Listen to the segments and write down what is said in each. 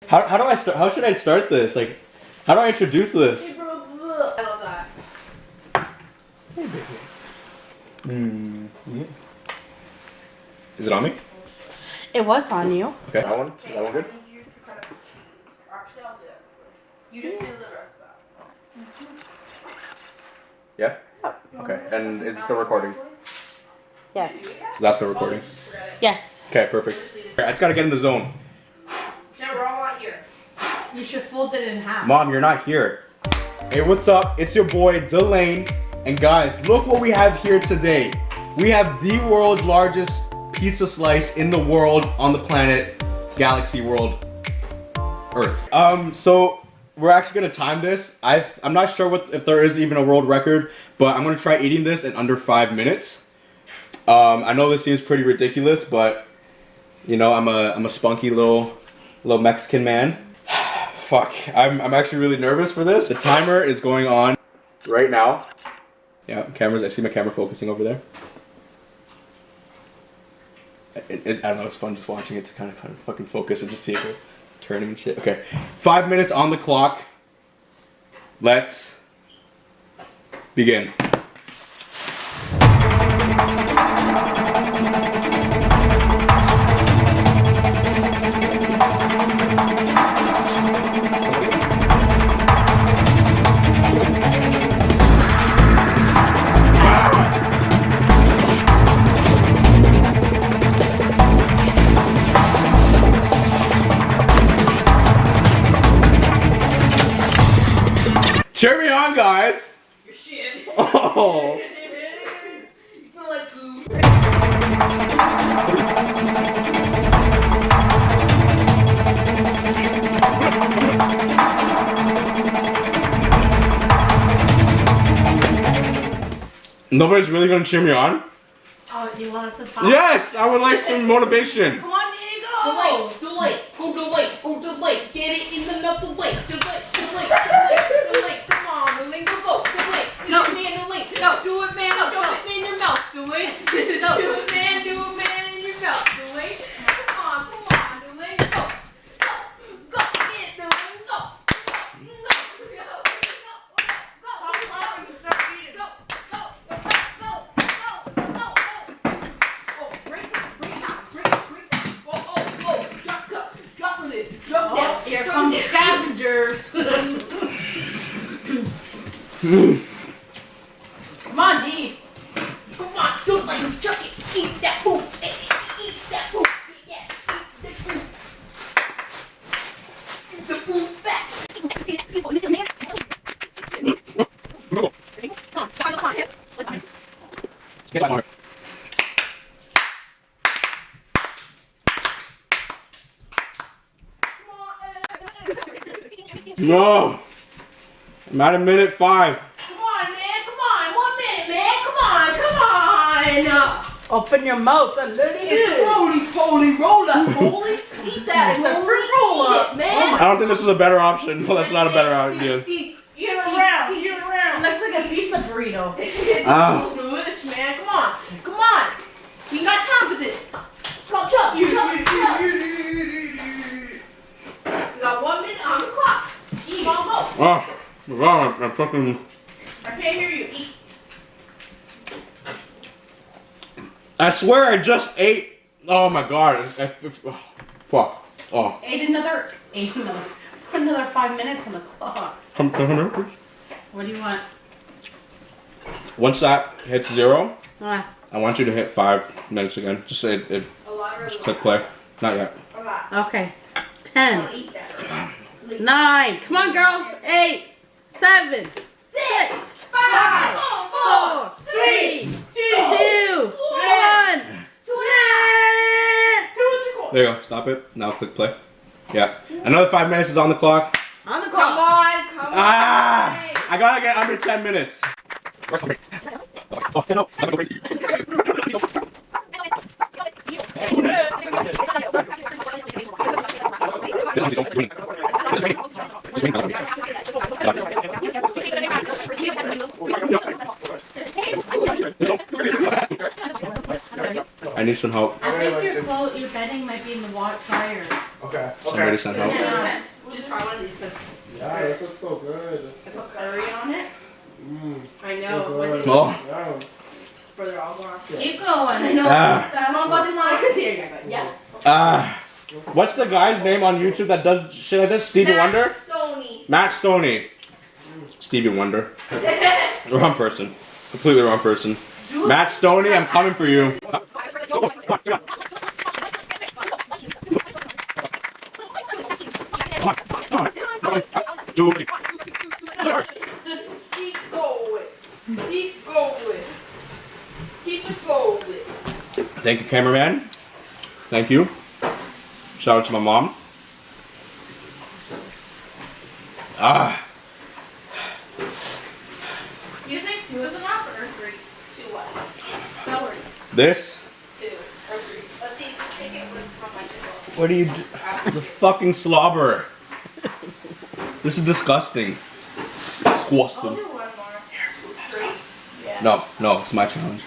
How do I start? How should I start this? Like, how do I introduce this? I love that. Hey, baby. Is it on me? It was on you. Okay. That one? Is that one good? Actually, I'll do it. You just do the rest of that. Yeah? Okay. And is it still recording? Yes. Is that still recording? Yes. Okay, perfect. I just gotta get in the zone. No, we're all not here. You should fold it in half. Mom, you're not here. Hey, what's up? It's your boy, Delane. And guys, look what we have here today. We have the world's largest pizza slice in the world, on the planet, galaxy world, Earth. So we're actually gonna time this. I'm not sure if there is even a world record, but I'm gonna try eating this in under 5 minutes. I know this seems pretty ridiculous, but you know, I'm a spunky little Mexican man. Fuck, I'm actually really nervous for this. The timer is going on right now. Yeah, cameras. I see my camera focusing over there. I don't know. It's fun just watching it to kind of fucking focus and just see it turning and shit. Okay, 5 minutes on the clock. Let's begin. Cheer me on, guys! Your shit. Oh! You smell like poo. Nobody's really gonna cheer me on? Oh, do you want us to talk? Yes! I would like some motivation! Come on, Diego! Delay. Go delay. Get it in the mouth, delay. Come on, delay, go. Delay. No. Delay. No. Do it, man. Do it in your mouth. Delay. Do it, man. Do it, man, in your mouth. Delay. Come on, delay. Go. Get it, delay. Go. Here comes the scavengers. Come on, D. Come on, do it like you chuck it. Eat that poop. Eat that poop. Eat that poop. Eat the poop back. Come on. Get back on. No! I'm at a minute 5. Come on, man. Come on. 1 minute, man. Come on. Open your mouth and let it It's a roly-poly roll-up, holy. Eat that. It's a fruit roll-up, man. I don't think this is a better option. No, that's not a better idea. Eat it around. It looks like a pizza burrito. It's so delicious, man. Come on. We got time for this. Chop. We got 1 minute on the clock. Eat, on, go. Oh, my God, I'm fucking... I can't hear you. Eat. I swear I just ate... Oh my God. Fuck. Oh. Put another 5 minutes on the clock. Come here, please. What do you want? Once that hits 0, Ah, I want you to hit 5 minutes again. Just say it. Just click play. Not yet. okay. 10, 9. Come on, girls. 8, 7, 6, 5, 4, 3, 2, 1. There you go. Stop it. Now click play. Yeah. Another 5 minutes is on the clock. On the Come clock. on. I gotta get under 10 minutes. I need some help. I think your bedding might be in the water dryer. Okay. Somebody sent help. Yeah. Just try one of these because Yeah, this looks so good. I put curry on it. I know. So Was good. it Oh. Yeah. further all gone? Keep going. I know. Ah. Mom got this on continue, but yeah. What's the guy's name on YouTube that does shit like this? Stevie Wonder? Stoney. Matt Stoney. Stevie Wonder. Wrong person. Completely wrong person. Matt Stoney, I'm coming for you. Keep going. Keep going. Keep it going. Thank you, cameraman. Thank you. Shout out to my mom. You think 2 is enough or 3? 2 what? No worries. This? 2 or 3. Let's see. Take it from my table. What do you do? The fucking slobber. This is disgusting. I'll Disgusting. do 1 more. 3? Yeah. No, it's my challenge.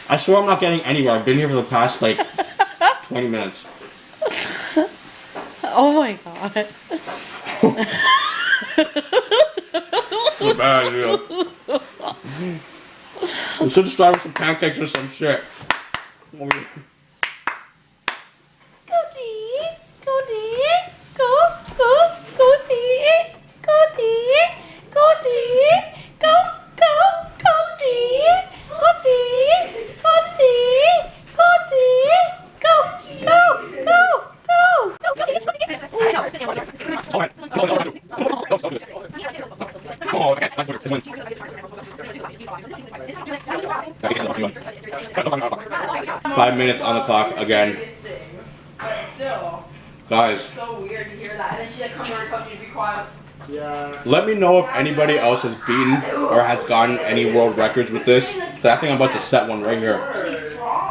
I swear I'm not getting anywhere. I've been here for the past like 20 minutes. Oh my god. So bad, dude. We should just try with some pancakes or some shit. Five minutes on the clock again. But still, Guys, it's so weird to hear that. And then she like come over and told me to be quiet. Yeah. let me know if anybody else has beaten or has gotten any world records with this. 'Cause I think I'm about to set one right here. Really strong.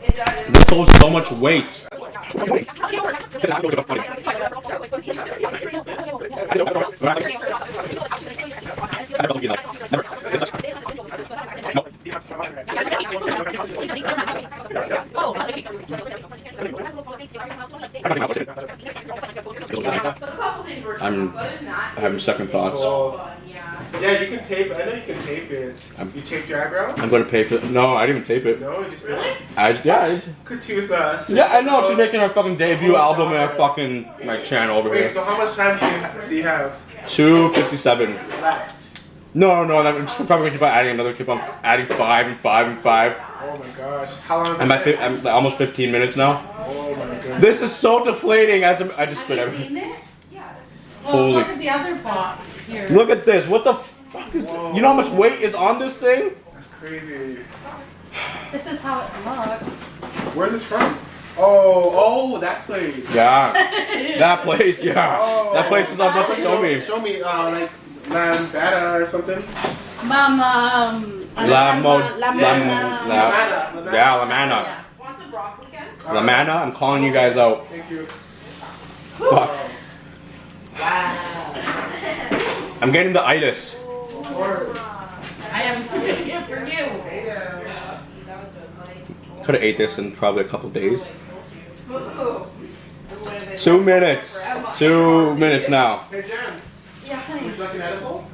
It does. This holds so much weight. I'm having second thoughts. Yeah, you can tape. I know you can tape it. You taped your eyebrow? I'm gonna pay for. No, I didn't even tape it. No, you just really? Could use us. Yeah, I know. She's making her fucking debut album and my channel over Wait, here. so how much time do you have 2:57. left? No. I'm just probably gonna keep on adding another. Keep on adding 5 and 5 and 5. Oh my gosh. How long is I'm it? at I'm almost 15 minutes now. Oh my goodness. This is so deflating. I just spit Have you everything. seen it? Oh, Holy- look at the other box here. Look at this. What the fuck is? Whoa. You know how much weight is on this thing? That's crazy. This is how it looks. Where's this from? Oh, that place. Yeah. That place. Yeah. Oh. That place is on bunch of show me. Show me, like, Lambada or something. Lamanna. Yeah, Lamanna. Want some broccoli again? Lamanna, I'm calling you guys out. Thank you. Fuck. Wow. I'm getting the itis. Of course. I am for you. Could have ate this in probably a couple days. Ooh. 2 minutes. 2 minutes now. Hey, Jen. Yeah, honey. Would you like an edible?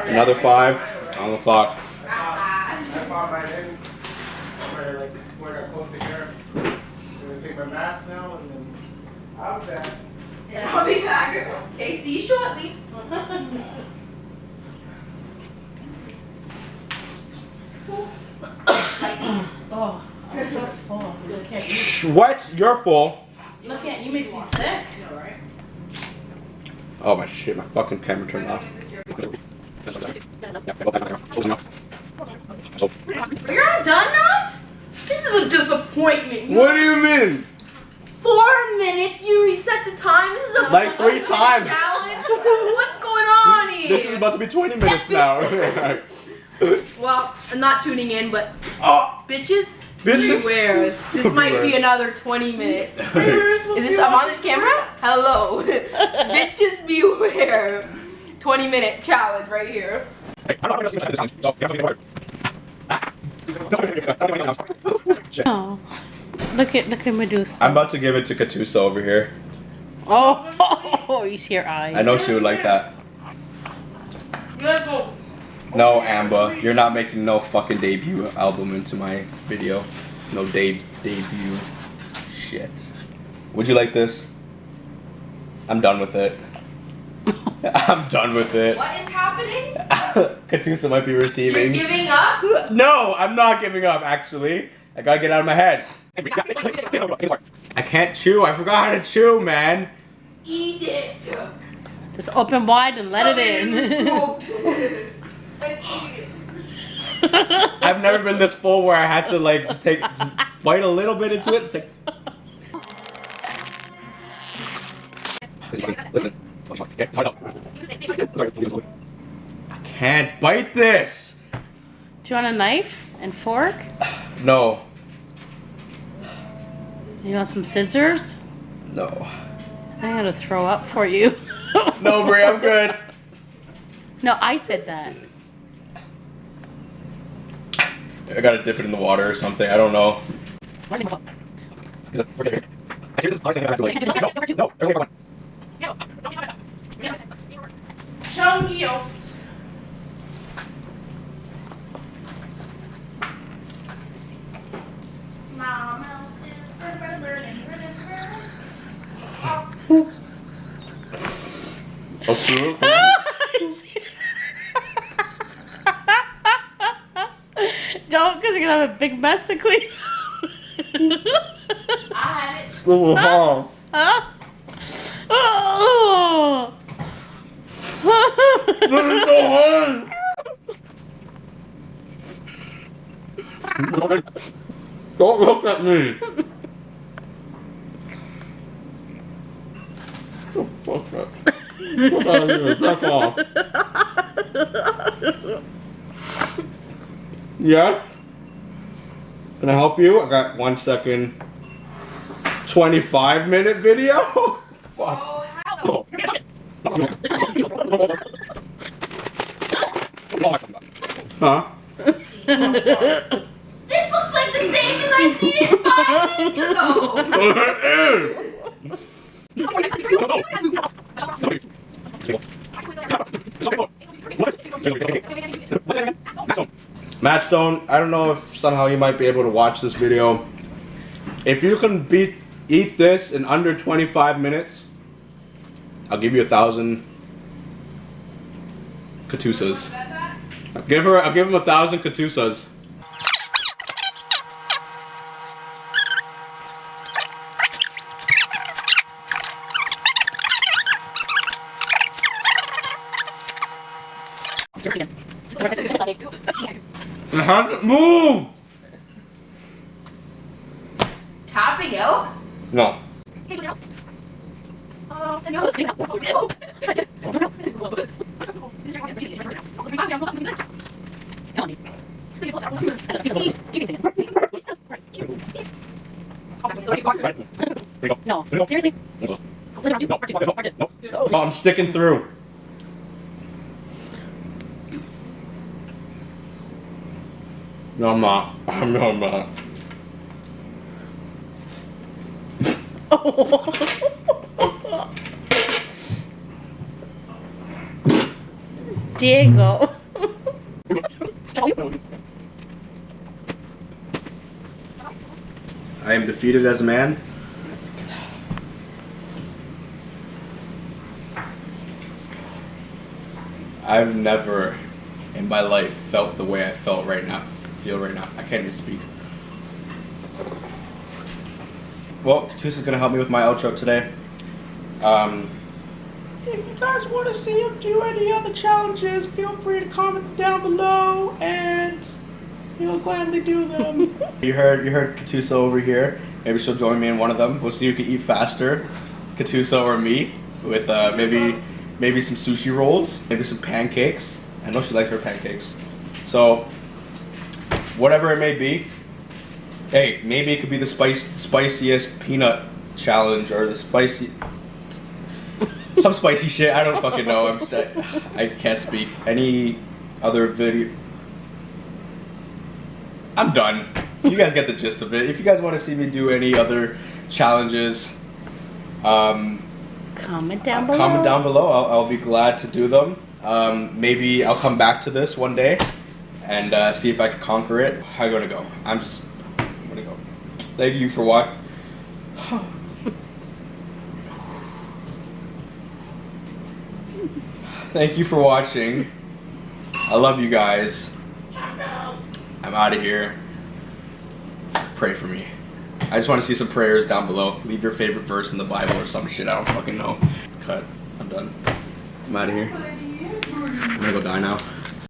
Another 5 on the clock. I bought mine in. We're close to here. I'm gonna take my mask now and then I'll be back. And I'll be back. Okay, see you shortly. Oh, I'm so full. Look at you. What? You're full. Look at you. Makes me sick. Oh my shit, my fucking camera turned off. You're all done now? This is a disappointment. What do you mean? 4 minutes, you reset the time. This is a Like 3 times. challenge. What's going on here? This is about to be 20 minutes now. Well, I'm not tuning in, but Oh, bitches, Bitches? beware. This might be another 20 minutes. Is this I'm on this camera? Hello. Bitches beware. 20-minute challenge right here. Oh, look at Medusa. I'm about to give it to Katusa over here. Oh, you see her eyes. I know she would like that. Go. No, Amber, you're not making no fucking debut album into my video. No debut shit. Would you like this? I'm done with it. I'm done with it. What is happening? Katusa might be You're receiving. giving up? No, I'm not giving up, actually. I gotta get out of my head. I can't chew. I forgot how to chew, man. Eat it. Just open wide and let it in. I've never been this full where I had to like just bite a little bit into it. It's like, listen. I can't bite this. Do you want a knife and fork? No. You want some scissors? No. I'm gonna throw up for you. No, Brie, I'm good. No, I said that. I gotta dip it in the water or something. I don't know. Chungios. Don't, because you're gonna have a big mess to clean. I have it. Huh? Oh. This is so hard. Don't look at me. Oh, fuck that. Fuck out of here. Back off. Yes? Can I help you? I got 1 second. 25-minute video? Fuck. Oh, how? Huh? This looks like the same as I seen it 5 minutes ago. Matt Stone, I don't know if somehow you might be able to watch this video. If you can eat this in under 25 minutes, I'll give you 1,000 Katusas. I'll give him 1,000 Katusas. I haven't moved. Tapping out? No. No, seriously? Oh, I'm sticking through. No, I'm not. No, I'm not. Diego. I am defeated as a man. I've never in my life felt the way I feel right now. I can't even speak. Well, Katusa's gonna help me with my outro today. If you guys want to see him do any other challenges, feel free to comment down below, and You'll gladly do them. you heard Katusa over here. Maybe she'll join me in one of them. We'll see who can eat faster, Katusa or me, with maybe some sushi rolls, maybe some pancakes. I know she likes her pancakes. So whatever it may be. Hey, maybe it could be the spiciest peanut challenge or the spicy. Some spicy shit. I don't fucking know. I can't speak. Any other video? I'm done. You guys get the gist of it. If you guys want to see me do any other challenges, comment down below. Comment down below. I'll be glad to do them. Maybe I'll come back to this one day and see if I can conquer it. How you gonna go? I'm gonna go. Thank you for watching. Thank you for watching. I love you guys. I'm out of here. Pray for me. I just want to see some prayers down below. Leave your favorite verse in the Bible or some shit. I don't fucking know. Cut. I'm done. I'm out of here. I'm gonna go die now.